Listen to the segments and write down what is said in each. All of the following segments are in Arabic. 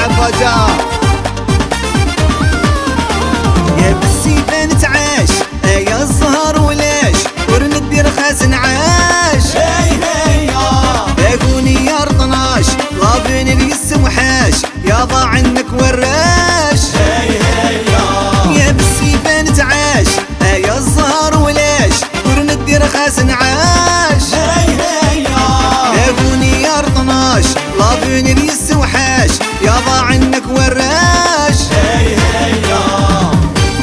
العفاجة. يا بالسيفة نتعاش يا الزهر ولاش ورندي رخاص نعاش. هاي هيا اكوني يا 12 لابن اليس وحاش يا ضاع عنك وراش. هاي هيا يا بالسيفة نتعاش يا الزهر ولاش ورندي رخاص نعاش. هاي هيا اكوني يا 12 لابن اليس وحاش يا ضاع عنك وراش. هاي هيا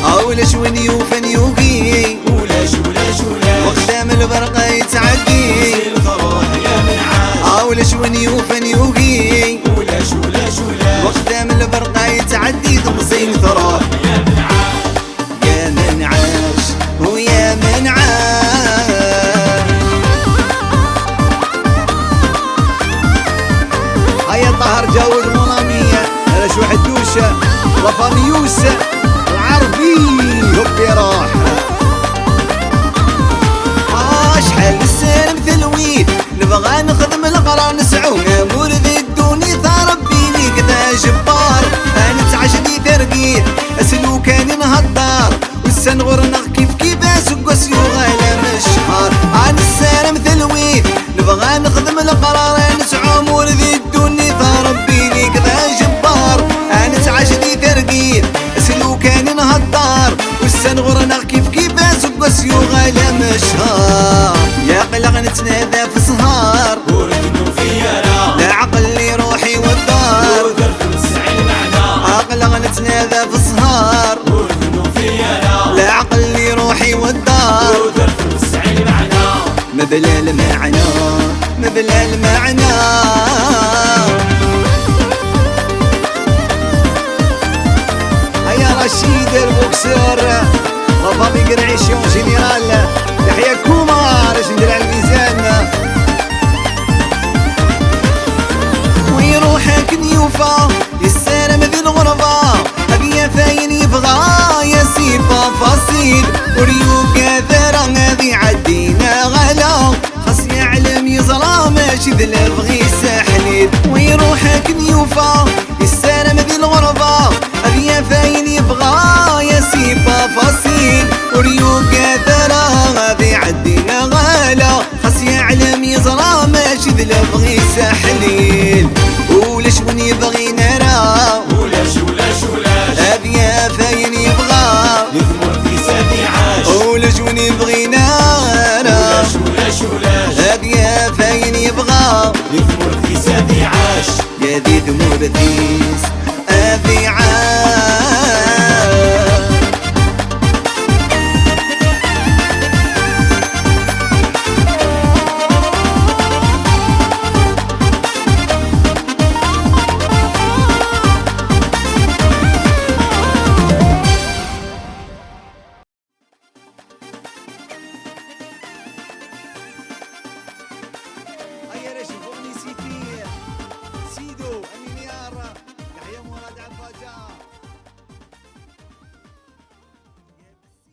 اولاش ونيوفن يوقي ولاش ولاش ولاش وقدام البرقة يتعدي يا من عاش. اولاش ونيوفن يوقي ولاش ولاش ولاش وقدام البرقة يتعدي ضمزين ثراح يا من عاش. يا من عاش ويا من عاش. هيا طهر جاود منامية هلا شو حدوشة وفاميوسة العربي هبي راح. شحال السالم ثلويت نبغى نخدم القرار نسعو امور ذي الدوني ثربي ليك ذا جبار. انا تعجبي ترقيت اسلو كان نهدار والسنغر نغ كيف اسوق سيوغا على الشهر. انا السالم ثلويت نبغى نخدم القرار نسعو امور ذي الدوني ثربي ليك ذا جبار. انا تعجبي ترقيت اسلو كان نهدار والسنغر نغ كيف اسوق سيوغا على مشهار. يا قلق نتنادى في سهار وردنو فيا لا عقلي روحي والدار ودرت نسعي المعنى. اقلق نتنادى في سهار وردنو فيا لا عقلي روحي والدار ودرت نسعي المعنى. مبلا المعنى مبلا المعنى. هيا رشيد البوكسر فامي قرعيشيون جينيرال تحيا كوما باش ندير على الميزان. ويروحك نيوفا يسالم ذي الغربة هذي فاين يبغى يا سيفا فصيل وريوك ذرا هذي عدينا غلا خاص يعلم يزرى ماشي ذا بغي ساحلين. ويروحك نيوفا يسالم ذي الغربة هذي فاين يبغى يا سيفا فصيل وريوك ذرا هذي عدينا غلا خاص يعلم يزرى ماشي ذا بغي ساحلين. ولاش ون يبغي نرى ولاش ولاش ولاش هذي فاين يبغى يثمر في سادي عاش. ولاش ون يبغي نرى ولاش ولاش ولاش هذي فاين يبغى يثمر في سادي عاش. يا ذي ثمور ثيس